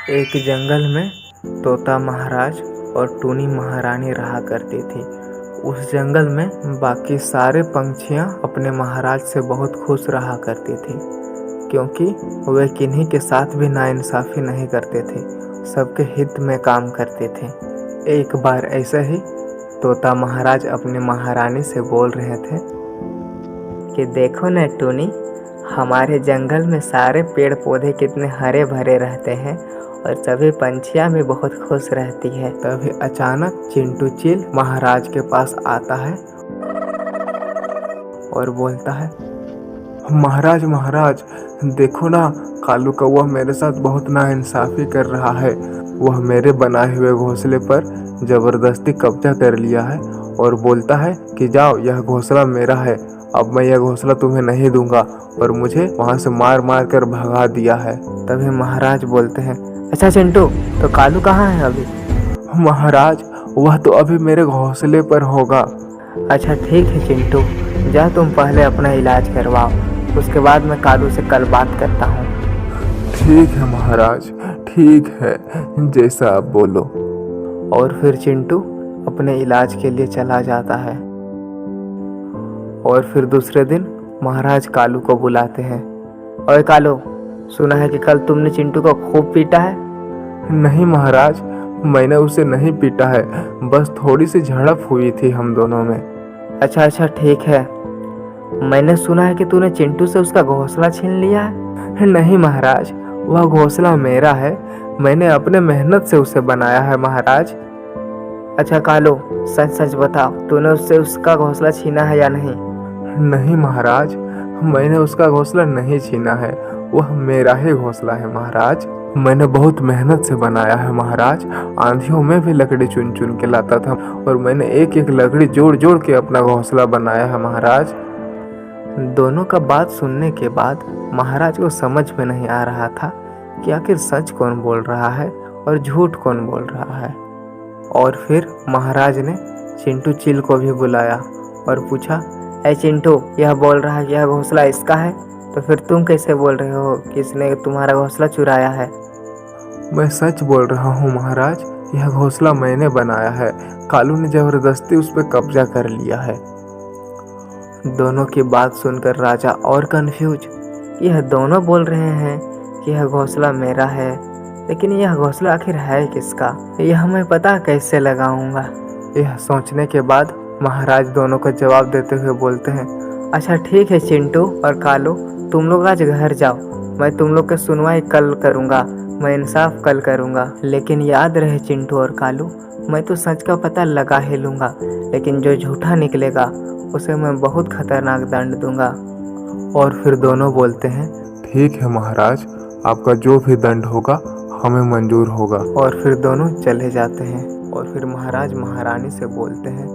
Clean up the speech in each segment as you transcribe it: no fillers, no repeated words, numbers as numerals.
एक जंगल में तोता महाराज और टूनी महारानी रहा करती थी। उस जंगल में बाकी सारे पंछियां अपने महाराज से बहुत खुश रहा करती थी, क्योंकि वे किन्हीं के साथ भी नाइंसाफ़ी नहीं करते थे, सबके हित में काम करते थे। एक बार ऐसे ही तोता महाराज अपनी महारानी से बोल रहे थे कि देखो न टूनी, हमारे जंगल में सारे पेड़ पौधे कितने हरे भरे रहते हैं और सभी पंछियां भी बहुत खुश रहती है। तभी अचानक चिंटू चील महाराज के पास आता है और बोलता है, महाराज महाराज देखो ना, कालू कौवा मेरे साथ बहुत नाइंसाफ़ी कर रहा है। वह मेरे बनाए हुए घोंसले पर ज़बरदस्ती कब्जा कर लिया है और बोलता है कि जाओ, यह घोंसला मेरा है, अब मैं यह घोंसला तुम्हें नहीं दूंगा, और मुझे वहाँ से मार मार कर भगा दिया है। तभी महाराज बोलते हैं, अच्छा चिंटू, तो कालू कहाँ है अभी? महाराज वह तो अभी मेरे घोंसले पर होगा। अच्छा ठीक है चिंटू, जा तुम पहले अपना इलाज करवाओ, उसके बाद मैं कालू से कल बात करता हूँ। ठीक है महाराज, ठीक है, जैसा आप बोलो। और फिर चिंटू अपने इलाज के लिए चला जाता है। और फिर दूसरे दिन महाराज कालू को बुलाते हैं। ओए कालू, सुना है कि कल तुमने चिंटू को खूब पीटा है? नहीं महाराज, मैंने उसे नहीं पीटा है, बस थोड़ी सी झड़प हुई थी हम दोनों में। अच्छा ठीक है। मैंने सुना है कि तूने चिंटू से उसका घोंसला छीन लिया है। नहीं महाराज, वह घोंसला मेरा है, मैंने अपने मेहनत से उसे बनाया है महाराज। अच्छा कालू, सच सच बताओ, तूने उससे उसका घोंसला छीना है या नहीं? नहीं महाराज, मैंने उसका घोंसला नहीं छीना है, वह मेरा ही घोंसला है महाराज। मैंने बहुत मेहनत से बनाया है महाराज, आंधियों में भी लकड़ी चुन चुन के लाता था और मैंने एक एक लकड़ी जोड़ जोड़ के अपना घोंसला बनाया है महाराज। दोनों का बात सुनने के बाद महाराज को समझ में नहीं आ रहा था कि आखिर सच कौन बोल रहा है और झूठ कौन बोल रहा है। और फिर महाराज ने चिंटू चील को भी बुलाया और पूछा, ऐ चिंटू, यह बोल रहा है कि यह घोंसला इसका है, तो फिर तुम कैसे बोल रहे हो कि इसने तुम्हारा घोंसला चुराया है? मैं सच बोल रहा हूँ महाराज, यह घोंसला मैंने बनाया है, कालू ने जबरदस्ती उस पर कब्जा कर लिया है। दोनों की बात सुनकर राजा और कंफ्यूज, यह दोनों बोल रहे हैं कि यह घोंसला मेरा है, लेकिन यह घोंसला आखिर है किसका, यह मैं पता कैसे लगाऊंगा। यह सोचने के बाद महाराज दोनों को जवाब देते हुए बोलते हैं, अच्छा ठीक है चिंटू और कालू, तुम लोग आज घर जाओ, मैं तुम लोग की सुनवाई कल करूँगा, मैं इंसाफ कल करूँगा। लेकिन याद रहे चिंटू और कालू, मैं तो सच का पता लगा ही लूँगा, लेकिन जो झूठा निकलेगा उसे मैं बहुत खतरनाक दंड दूंगा। और फिर दोनों बोलते हैं, ठीक है महाराज, आपका जो भी दंड होगा हमें मंजूर होगा। और फिर दोनों चले जाते हैं। और फिर महाराज महारानी से बोलते हैं,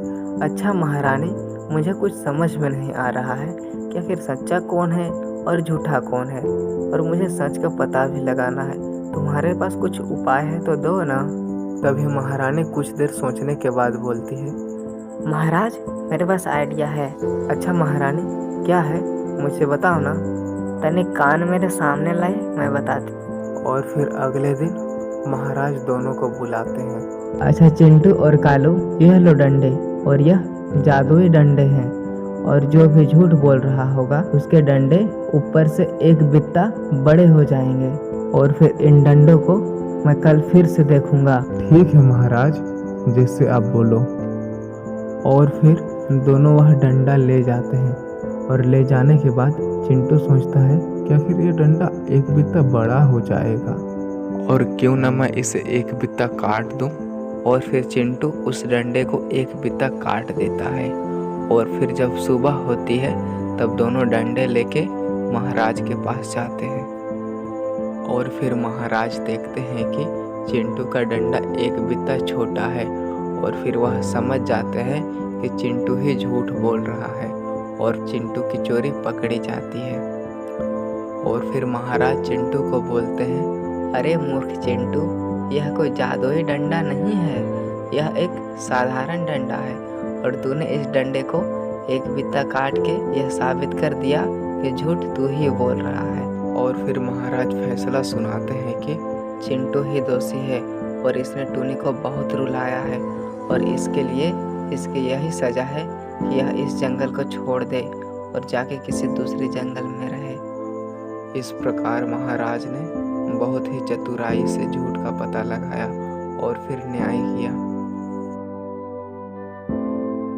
अच्छा महारानी, मुझे कुछ समझ में नहीं आ रहा है कि आखिर सच्चा कौन है और झूठा कौन है, और मुझे सच का पता भी लगाना है, तुम्हारे पास कुछ उपाय है तो दो ना। तभी महारानी कुछ देर सोचने के बाद बोलती है, महाराज मेरे पास आइडिया है। अच्छा महारानी, क्या है, मुझे बताओ ना, तनिक कान मेरे सामने लाए, मैं बताती। और फिर अगले दिन महाराज दोनों को बुलाते हैं। अच्छा चिंटू और कालू, यह लो डंडे, और यह जादुई डंडे हैं, और जो भी झूठ बोल रहा होगा उसके डंडे ऊपर से एक बित्ता बड़े हो जाएंगे, और फिर इन डंडों को मैं कल फिर से देखूंगा। ठीक है महाराज, जैसे आप बोलो। और फिर दोनों वह डंडा ले जाते हैं, और ले जाने के बाद चिंटू सोचता है कि आखिर ये डंडा एक बित्ता बड़ा हो जाएगा, और क्यों न मैं इसे एक बित्ता काट दूं। और फिर चिंटू उस डंडे को एक बित्ता काट देता है। और फिर जब सुबह होती है तब दोनों डंडे लेके महाराज के पास जाते हैं। और फिर महाराज देखते हैं कि चिंटू का डंडा एक बित्ता छोटा है, और फिर वह समझ जाते हैं कि चिंटू ही झूठ बोल रहा है, और चिंटू की चोरी पकड़ी जाती है। और फिर महाराज चिंटू को बोलते हैं, अरे मूर्ख चिंटू, यह कोई जादुई डंडा नहीं है, यह एक साधारण डंडा है, और तूने इस डंडे को एक बित्ता काट के यह साबित कर दिया कि झूठ तू ही बोल रहा है। और फिर महाराज फैसला सुनाते हैं कि चिंटू ही दोषी है और इसने टूनी को बहुत रुलाया है और इसके लिए इसकी यही सज़ा है कि यह इस जंगल को छोड़ दे और जाके किसी दूसरी जंगल में रहे। इस प्रकार महाराज ने बहुत ही चतुराई से झूठ का पता लगाया और फिर न्याय किया।